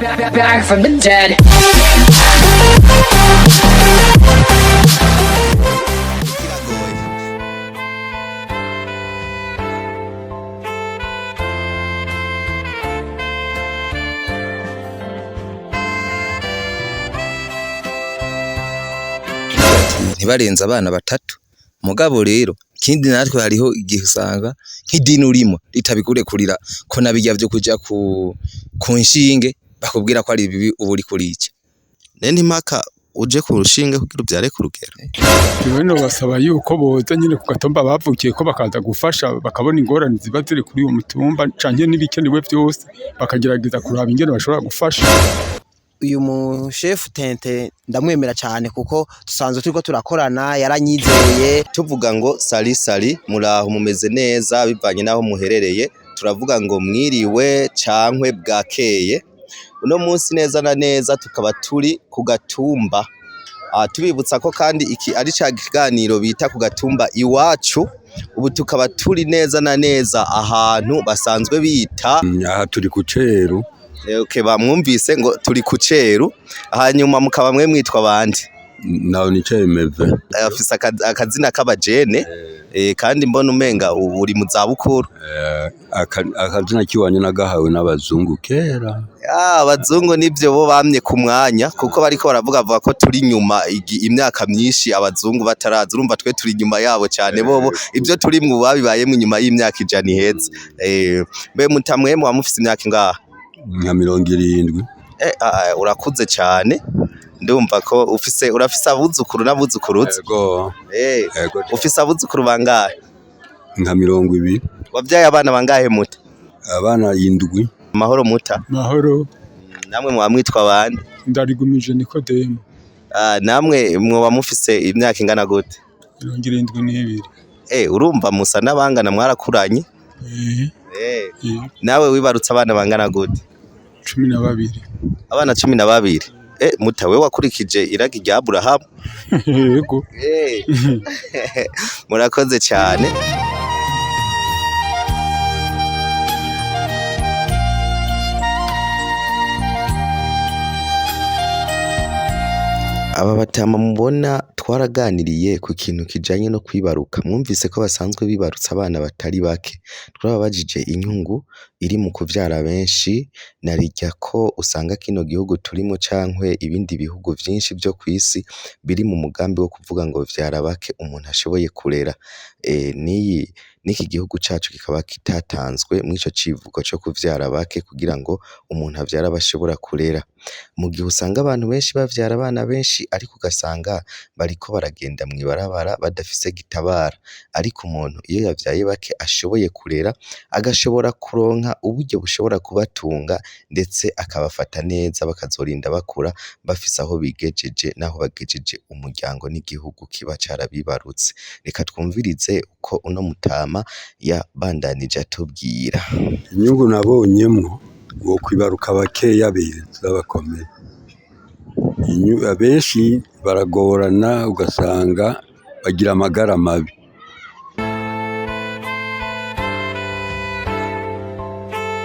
Back from the dead. Ntibarenza abana batatu mugabo rero ikindi natwe hariho igihe usanga nk'idini urimo ritabikurekurira ko nabijya byo kuja ku nshinge bakubwira ko ari bibi ubu uri kurica nende impaka uje ku rushinge kugira ubyare ku rugero bino basaba yuko boza nyine ku gatumba bavukiye ko bakaza gufasha bakabona ingorane ziba ziri kuri uwo mutumba canke n'ibikenewe byose bakagerageza kuraba ingene bashobora gufasha. Uyu mu chef Tente ndamwemera cyane kuko dusanzwe turiko turakorana yaranyizeye tuvuga ngo sali muraho mumeze neza bivanye naho muherereye turavuga ngo mwiriwe cankwe bwakeye uno munsi neza na neza tukaba turi ku gatumba tubibutsa ko kandi iki ari ca kiganiro bita ku gatumba iwacu ubu tukaba turi neza na neza ahantu basanzwe bita aha turi kuceru. Okay, bamwumvise ngo turi kuceru hanyuma mukaba mwe mwitwa bandi naho nicaye meve afisa akazina k'abajene kandi mbona umenga uri mu zabukuru akazina kiwanye nagahawe n'abazungu kera abazungu nivyo bo bamye ku mwanya kuko bariko baravuga ko turi nyuma imyaka myinshi abazungu bataraza urumva twe turi nyuma yabo cyane bobo ibyo turi mu babibayemo nyuma y'imyaka ijana iheze mbe mutamwemo wamufise imyaka ingaha nka 70. Urakuze cyane ndumva ko urafise abuzukuru n'abuzukuruza yego ufise abuzukuru bangahe nka 20. wabyaye abana bangahe muta abana 7. mahoro muta Mahoro namwe mwamwitwa bande ndarigumije Nikodemo namwe mwoba mufise imyaka ingana gute 72. urumva musa n'abangana mwarakuranye nawe wibarutse abana bangana gute 12. abana 12 muta we wakurikije iragi rya Aburahamu yego murakoze cyane aba batama mubona twaraganiriye ku kintu kijanye no kwibaruka mwumvise ko basanzwe bibarutsa abana batari bake twababajije inyungu iri mu kuvyara benshi narijya ko usanga kino gihugu turimo cankwe ibindi bihugu vyinshi byo kwisi biri mu mugambi wo kuvuga ngo vyara bake umuntu ashoboye kurera niki gihugu cacu kikaba kitatanzwe mwico civugo cyo kuvyara bake kugira ngo umuntu avyara bashobora kurera mu gihe usanga abantu benshi bavyara abana benshi ariko ugasanga bariko baragenda mwibarabara badafise gitabara ariko umuntu iyo yavyaye bake ashoboye kurera agashobora kuronka uburyo bushobora kubatunga ndetse akabafata neza bakazorinda bakura bafise aho bigejeje naho bagejeje umuryango n'igihugu kiba carabibarutse reka twumvirize uko uno mutama yabandanije atubwira inyungu nabonyemwo ngo kwibaruka bakeya beza bakomeye abenshi baragorana ugasanga bagira amagara mabi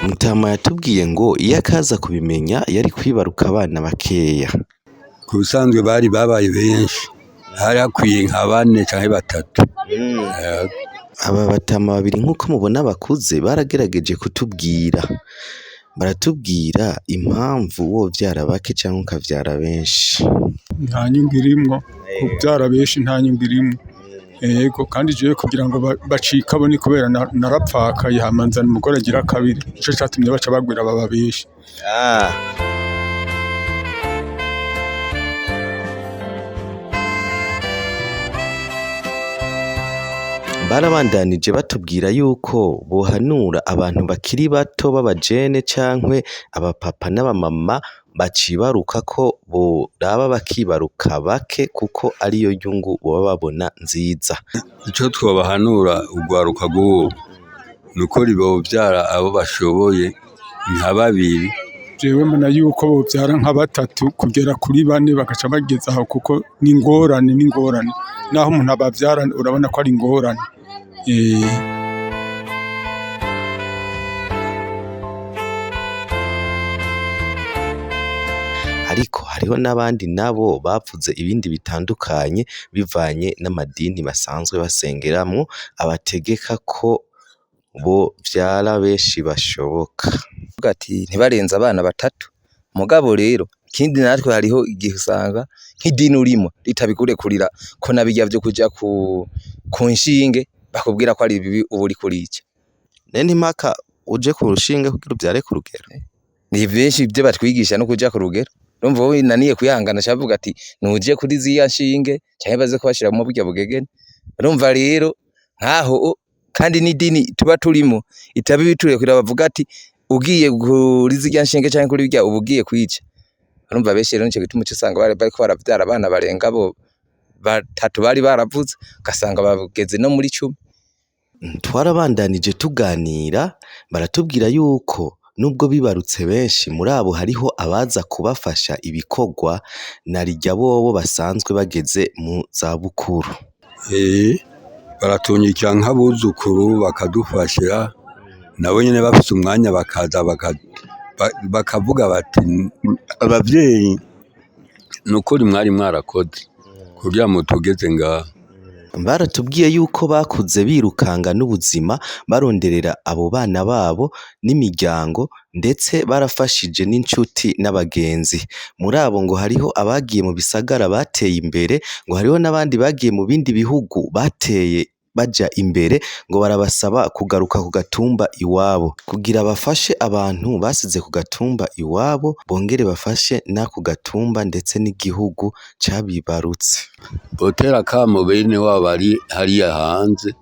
mutama yatubwiye ngo iyo akaza kubimenya yari kwibaruka abana bakeya ku bisanzwe bari babaye benshi hari hakwiye nka 4 canke 3 aba batama babiri nk'uko mubona bakuze baragerageje kutubwira baratubwira impamvu wo vyara bake cyangwa ukavyara benshi nta nyungu irimwo kuvyara benshi nta nyungu irimwo yego kandi jewe kugira ngo bacika bo ni kubera narapfaka yamanzana umugore agira kabiri ico cyatumye baca bagwira baba benshi barabandanije batubwira yuko bohanura abantu bakiri bato b'abajene cankwe abapapa n'abamama bacibaruka ko boraba bakibaruka bake kuko ariyo nyungu baba babona nziza ico twabahanura ugwaruka guwo nuko ribovyara abo bashoboye nka 2 jewe mbona yuko bovyara nka 3 kugera kuri 4 bagaca bageza aho kuko ni ingorane naho umuntu abavyara urabona ko ari ingorane hariho n'abandi nabo bavuze ibindi bitandukanye bivanye n'amadini basanzwe basengeramwo abategeka ko bovyara benshi bashoboka. Vuga ati ntibarenze abana batatu. Mugabo rero ikindi natwe hariho igihe usanga nk'idini urimo ritabikurekurira ko nabijya byo kuja ku nshinge bakubwira ko ari bibi ubu uri kurica. Nene impaka uje ku rushinge kugira uvyare ku rugero. Ni benshi byo batwigisha no kuja ku rugero. Urumva wowe naniye kuyangana shavuga ati nuje kuri ziya nshinge cyangwa baze kubashira mu buryo bugegene. Urumva rero nkaho kandi n'idini tuba turimo itabi bituriye kugira bavuga ati ugiye kuri ziya nshinge cyangwa kuri bijya ubugiye kwica. Urumva benshi rero nicyo gituma usanga bari ko baravyara abana barenga bo batatu bari baravuze ugasanga bageze no muri 10. Twarabandanije tuganira baratubwira yuko nubwo bibarutse benshi muri abo hariho abaza kubafasha ibikorwa narijya bobo basanzwe bageze mu za bukuru. Baratunyikira nk'abuzukuru bakadufashira nabo nyene bafite umwanya bakaza bakavuga bati abavyeyi nukuri mwari mwarakoze kugira ngo tugeze ngaha. Baratubwiye yuko bakuze birukanga n'ubuzima baronderera abo bana babo n'imiryango ndetse barafashije n'inshuti n'abagenzi. Muri abo ngo hariho abagiye mu bisagara bateye imbere, ngo hariho n'abandi bagiye mu bindi bihugu bateye baja imbere, ngo barabasaba kugaruka ku gatumba iwabo kugira bafashe abantu basize ku gatumba iwabo bongere bafashe n'ako gatumba ndetse n'igihugu cabibarutse. Botera kamo bene wabo ari hariya hanze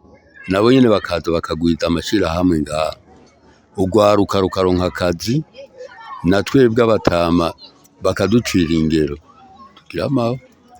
nabo nyene bakaza bakagwiza amashirahamwe ngaha ugwaruka rukaronka akazi na twebwe abatama bakaducira ingero tugira amaho.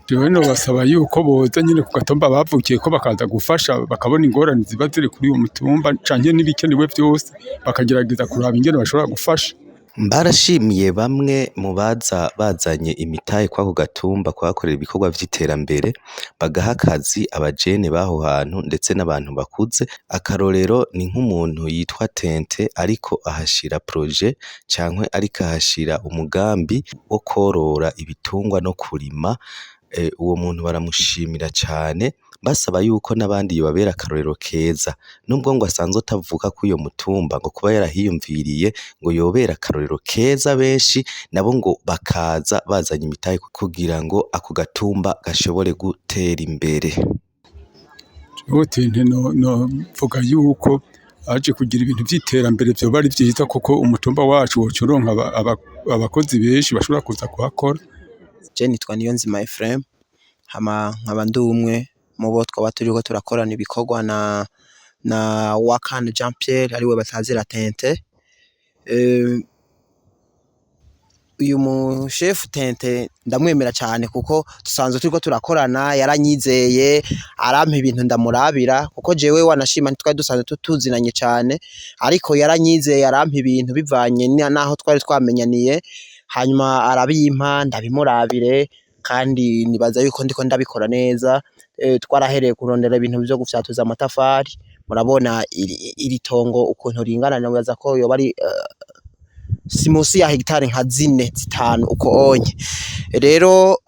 Jewe no basaba yuko boza nyine ku gatumba bavukiye ko bakaza gufasha bakabona ingorane ziba ziri kuri uwo mutumba canke n'ibikenewe byose bakagerageza kuraba ingene bashobora gufasha. Barashimiye bamwe mu baza bazanye imitahe kwako gatumba kwakorera ibikorwa vy'iterambere bagaha akazi abajene baho hantu ndetse n'abantu bakuze. Akarorero ni nk'umuntu yitwa Tente ariko ahashira projet cankwe ariko ahashira umugambi wo korora ibitungwa no kurima. Uwo muntu baramushimira cyane basaba yuko n'abandi yobabera akarorero keza, nubwo ngo asanzwe atavuka ku iyo mutumba ngo kuba yarahiyumviriye ngo yobera akarorero keza benshi nabo ngo bakaza bazanye imitahe kugira ngo ako gatumba gashobore gutera imbere. Tente no vuga yuko aje kugira ibintu vy'iterambere byo bari vyiza kuko umutumba wacu wocuronka abakozi benshi bashobora kuza kuhakora. Je nitwa Niyonzima Ephraim nkaba ndi umwe mu bo twaba turiko turakorana ibikorwa na Wakana Jean Pierre ariwe batazira Tente. Uyu mu chef Tente ndamwemera cyane kuko dusanzwe turiko turakorana, yaranyizeye arampa ibintu ndamurabira kuko jewe wanashima twari dusanzwe tutuzinanye cyane, ariko yaranyizeye arampa ibintu bivanye naho twari twamenyaniye, hanyuma arabimpa ndabimurabire kandi nibaza yuko ndiko ndabikora neza. Twarahereye kurondera ibintu byo gufyatuza amatafari, murabona iri tongo ukuntu ringana nabaza ko yo bari si munsi ya hegitari nka 4-5 uko onye. Rero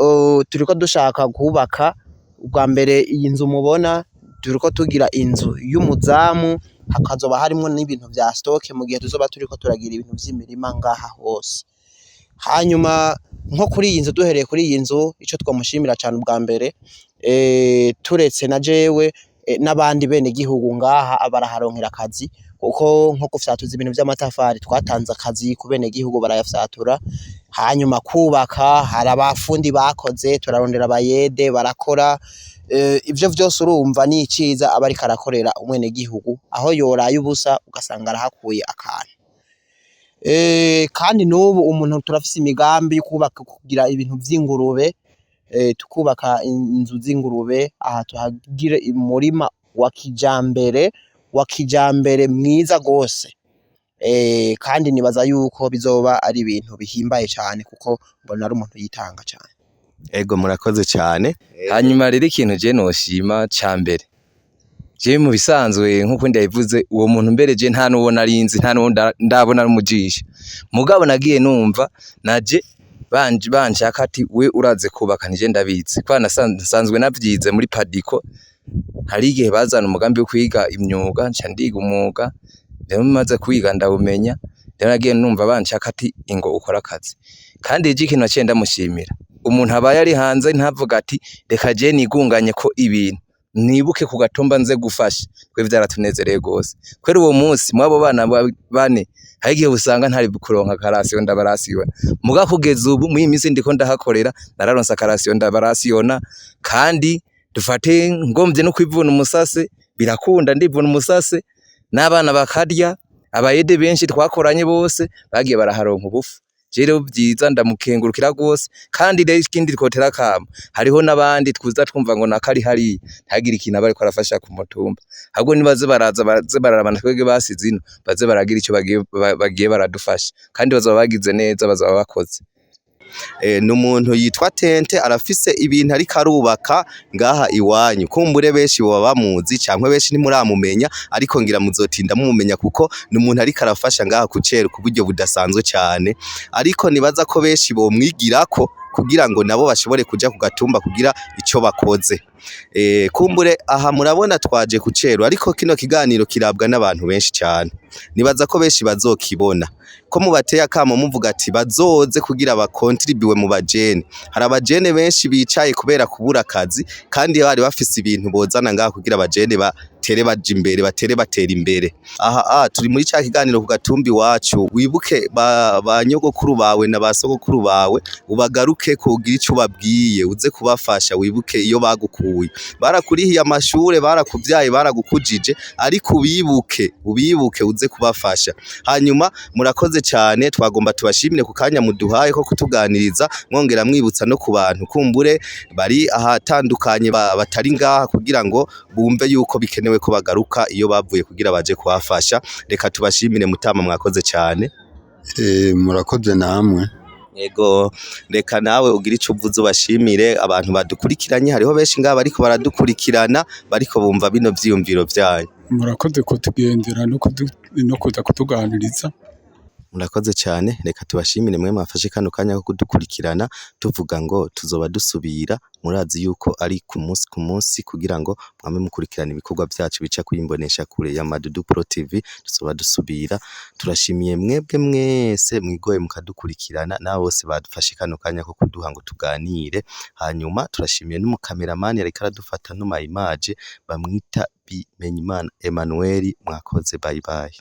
turiko dushaka kubaka ubwa mbere iyi nzu mubona turiko tugira inzu y'umuzamu, hakazoba harimo n'ibintu vya stock mu gihe tuzoba turiko turagira ibintu vy'imirima ngaha hose. Hanyuma nko kuri iyi nzu duhereye kuri iyi nzu ico twamushimira cyane ubwa mbere turetse na jewe n'abandi bene gihugu ngaha abaraharonkera akazi kuko nko gufyatuza ibintu by'amatafari twatanze akazi ku bene gihugu barayafyatura. Hanyuma kubaka hari abafundi bakoze turarondera abayede barakora. Ivyo vyose urumva ni iciza abari karakorera umwene gihugu aho yoraye ubusa ugasanga arahakuye akantu. Kandi n'ubu umuntu turafise imigambi yo kubaka kugira ibintu vy'ingurube, tukubaka inzu z'ingurube aha tuhagire umurima wa kijambere mwiza gose. Kandi nibaza yuko bizoba ari ibintu bihimbaye cyane kuko mbona ari umuntu yitanga cyane. Ego murakoze cyane. Hanyuma rero ikintu je noshima cyambere je mu bisanzwe nkuko ndayivuze uwo muntu mbere je nta nuwo narinzi nta nuwo ndabona n'umujisha, mugabo nagiye numva naje banshaka ati we uraze kubaka nije ndabizi kwa nasanzwe navyize muri padiko hari igihe bazana umugambi wo kwiga imyuga nca ndiga umwuga rero maze kwiga ndawumenya rero nagiye numva banshaka ati ingo ukora akazi kandi iki kintu naciye ndamushimira umuntu abaye ari hanze ntavuga ati reka je nigunganye ko ibintu nibuke kugatumba nze gufasha kwe vyaratunezereye gose kwera uwo munsi mwabo bana bane hagiye usanga ntari kuronka karasiyo ndabarasiyona muga kugeza ubu mu imisi ndiko ndahakorera nararonsa karasiyo ndabarasiyona kandi dufate ngomvye no kwivuna umusase birakunda ndivuna umusase n'abana bakarya abayede benshi twakoranye bose bagiye baraharonka ubufu rero byiza ndamukengurukira gose kandi rero ikindi twotera kama hariho nabandi twiza twumva ngo nakari hari ntagira ikintu bari ko arafasha ku mutumba ahubwo nibaze baraza bararabana twege basizino baze baragira icyo bagiye baradufasha kandi bazaba bagize neza bazaba bakoze. N'umuntu yitwa Tente arafise ibintu ariko arubaka ngaha iwanyu kumbure benshi baba bamuzi cyangwa benshi ntimuramumenya ariko ngira muzotinda mumumenya kuko n'umuntu ariko arafasha ngaha kuceru ku buryo budasanzwe cyane ariko nibaza ko benshi bomwigirako kugira ngo nabo bashobore kuja kugatumba kugira ico bakoze. Kumbure aha murabona twaje kuceru ariko kino kiganiro kirabwa n'abantu benshi cyane nibaza ko benshi bazokibona ko mubateye akamo muvuga ati bazoze kugira bakontribuwe mu bajene hari abajene benshi bicaye kubera kubura akazi kandi bari bafise ibintu bozana ngaha kugira abajene batere baje imbere batere batera imbere. Aha turi muri ca kiganiro ku gatumbi wacu wibuke ba nyogokuru bawe na basogokuru bawe ubagaruke kugira ico babwiye uze kubafasha wibuke iyo bagukuye barakurihiye amashure barakuvyaye baragukujije ariko ubibuke uze kubafasha. Hanyuma murakoze cyane twagomba tubashimire ku kanya muduhaye ko kutuganiriza mwongera mwibutsa no ku bantu kumbure bari ahatandukanye batari ngaha kugira ngo bumve yuko bikenewe ko bagaruka iyo bavuye kugira baje kuhafasha. Reka tubashimire mutama mwakoze cyane. Murakoze namwe. Yego reka nawe ugira ico uvuze ubashimire abantu badukurikiranye hariho benshi ngaba ariko baradukurikirana bariko bumva bino vyiyumviro vyanyu. Murakoze kutugendera no kuza kutuganiriza. Murakoze cyane reka tubashimire mwe mwafashe kano kanya ko kudukurikirana tuvuga ngo tuzoba dusubira murazi yuko ari ku munsi kugira ngo mwame mukurikirana ibikorwa byacu bica kuyimbonesha kure ya Madudu Pro TV tuzoba dusubira. Turashimiye mwebwe mwese mwigoye mukadukurikirana na bose badufashe kano kanya ko kuduha ngo tuganire. Hanyuma turashimiye n'umukameramani ariko aradufata no ma image bamwita Bimenyimana Emmanuel. Mwakoze bye bye.